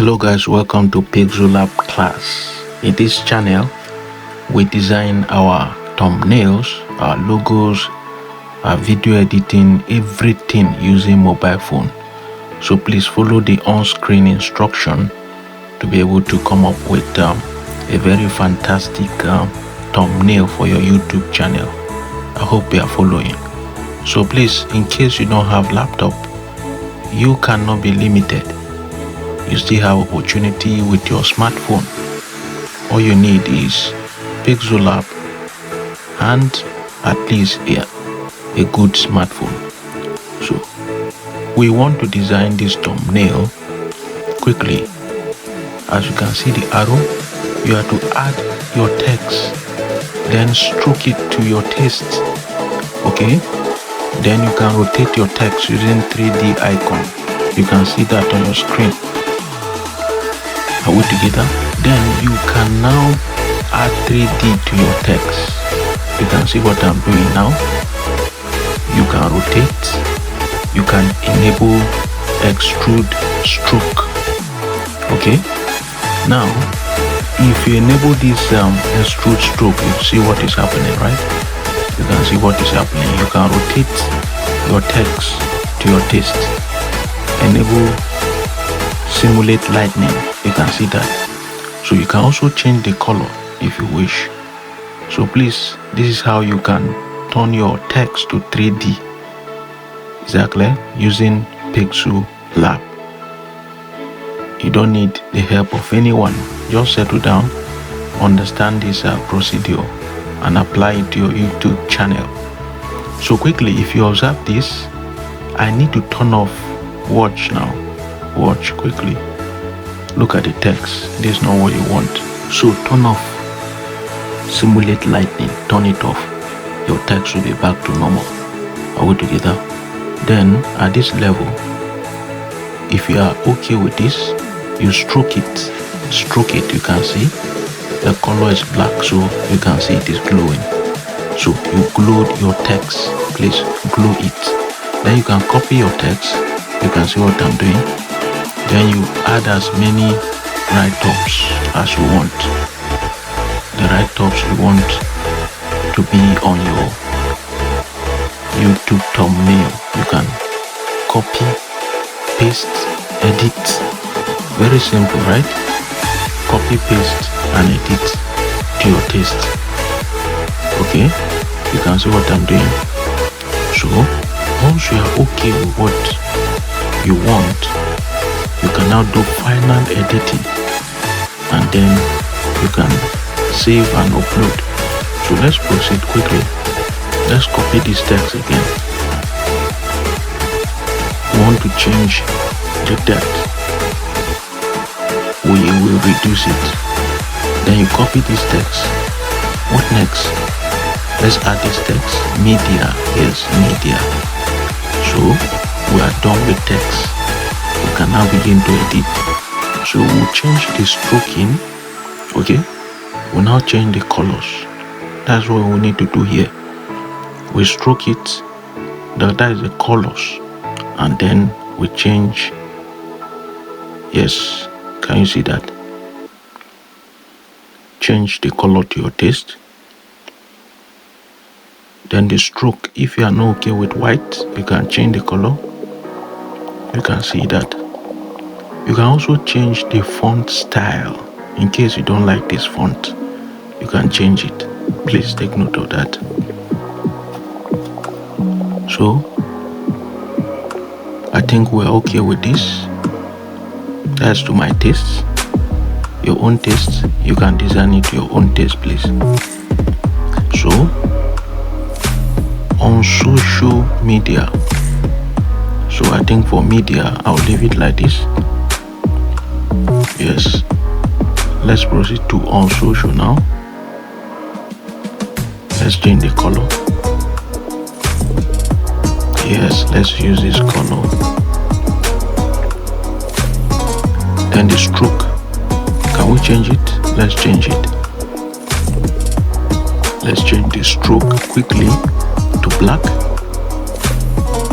Hello guys, welcome to Pixellabclass. In this channel, we design our thumbnails, our logos, our video editing, everything using mobile phone. So please follow the on-screen instruction to be able to come up with a very fantastic thumbnail for your YouTube channel. I hope you are following. So please, in case you don't have laptop, you cannot be limited. You still have opportunity with your smartphone. All you need is PixelLab and at least a good smartphone. So we want to design this thumbnail quickly. As you can see the arrow, you have to add your text, then stroke it to your taste. Okay, then you can rotate your text using 3D icon. You can see that on your screen. Are we together? Then you can now add 3D to your text. You can see what I'm doing now. You can rotate. You can enable extrude stroke. Okay. Now, if you enable this extrude stroke, you see what is happening, right? You can see what is happening. You can rotate your text to your taste. Enable simulate lightning. You can see that. So you can also change the color if you wish. So please, this is how you can turn your text to 3D. Exactly, using PixelLab. You don't need the help of anyone. Just settle down, understand this procedure, and apply it to your YouTube channel. So quickly, if you observe this, I need to turn off watch now. Watch quickly. Look at the text. This is not what you want. So turn off simulate lightning. Turn it off. Your text will be back to normal. Are we together? Then at this level, if you are okay with this, you stroke it. Stroke it. You can see the color is black, so you can see it is glowing. So you glowed your text. Please glow it. Then you can copy your text. You can see what I'm doing. Then you add as many write-ups as you want. The write-ups you want to be on your YouTube thumbnail. You can copy, paste, edit. Very simple, right? Copy, paste, and edit to your taste. Okay? You can see what I'm doing. So, once you are okay with what you want, you can now do final editing, and then you can save and upload. So let's proceed quickly. Let's copy this text again. We want to change the depth. We will reduce it. Then you copy this text. What next? Let's add this text. Media. Yes, media. So we are done with text. We can now begin to edit. So we'll change the stroking. Okay, we'll now change the colors. That's what we need to do here. We stroke it, that is the colors, and then we change. Yes, can you see that? Change the color to your taste. Then the stroke, if you are not okay with white, you can change the color. You can see that. You can also change the font style. In case you don't like this font, you can change it. Please take note of that. So I think we're okay with this. That's to my taste. Your own taste, you can design it to your own taste, please. So on social media, so I think for media, I'll leave it like this. Yes. Let's proceed to on social now. Let's change the color. Yes, let's use this color. Then the stroke. Can we change it? Let's change it. Let's change the stroke quickly to black.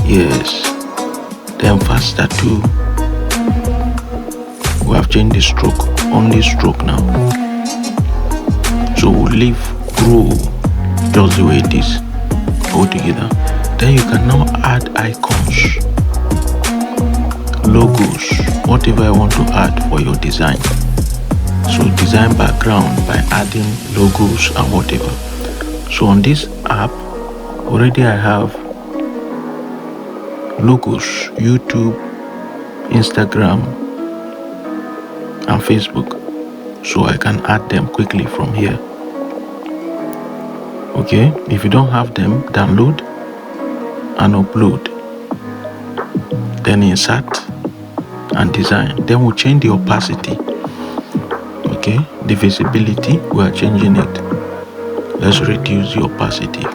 Yes. Then faster too. We have changed the stroke, only stroke now. So we'll leave grow just the way it is altogether. Then you can now add icons, logos, whatever I want to add for your design. So design background by adding logos and whatever. So on this app already I have logos, YouTube, Instagram and Facebook, so I can add them quickly from here. Okay, if you don't have them, download and upload, then insert and design. Then we'll change the opacity. Okay, the visibility, we are changing it. Let's reduce the opacity.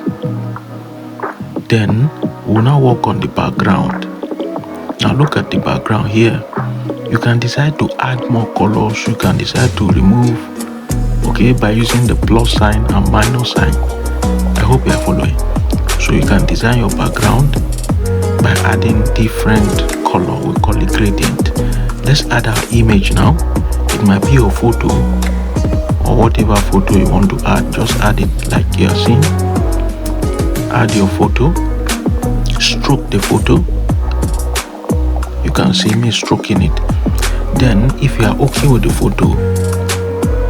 Then we'll now work on the background. Now look at the background here. You can decide to add more colors, you can decide to remove, okay, by using the plus sign and minus sign. I hope you are following. So you can design your background by adding different color, we call it gradient. Let's add our image now. It might be your photo or whatever photo you want to add, just add it like you are seeing. Add your photo, stroke the photo. You can see me stroking it. Then if you are okay with the photo,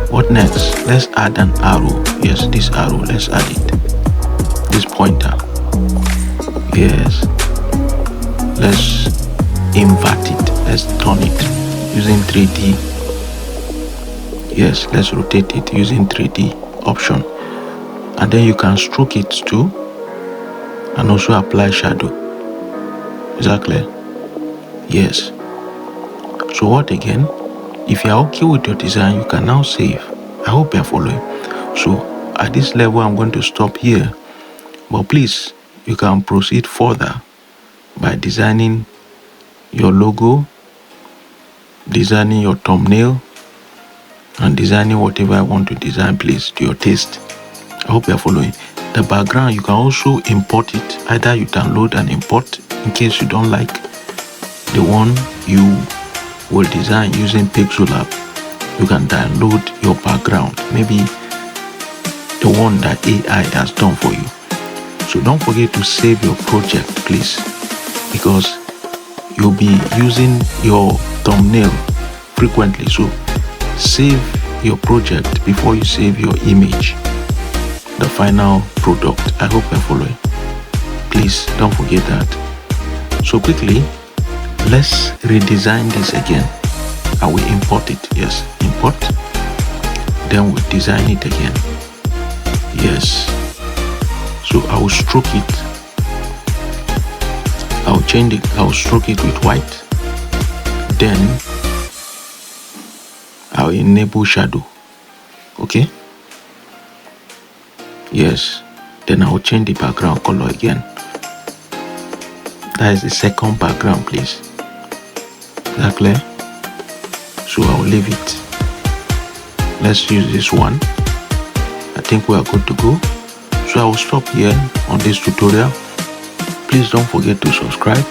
what next? Let's add an arrow. Yes, this arrow, let's add it. This pointer. Yes. Let's invert it. Let's turn it using 3D. Yes, let's rotate it using 3D option. And then you can stroke it too, and also apply shadow. Is that clear? Yes. So what again? If you are okay with your design, you can now save. I hope you are following. So at this level, I'm going to stop here. But please, you can proceed further by designing your logo, designing your thumbnail, and designing whatever I want to design, please, to your taste. I hope you are following. The background, you can also import it. Either you download and import in case you don't like the one you will design using PixelLab. You can download your background, maybe the one that AI has done for you. So don't forget to save your project, please, because you'll be using your thumbnail frequently. So save your project before you save your image, the final product. I hope you're following. Please don't forget that. So quickly, let's redesign this again. I will import it. Yes, import. Then we'll design it again. Yes. So I will stroke it. I'll change it. I'll stroke it with white. Then I'll enable shadow. Okay. Yes. Then I'll change the background color again. That is the second background, please. Is that clear? So I'll leave it. Let's use this one. I think we are good to go. So I will stop here on this tutorial. Please don't forget to subscribe.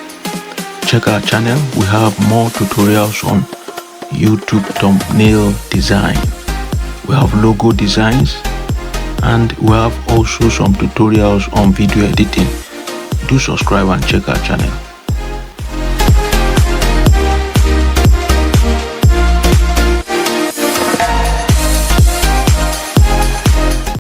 Check our channel. We have more tutorials on YouTube thumbnail design. We have logo designs, and we have also some tutorials on video editing. Do subscribe and check our channel.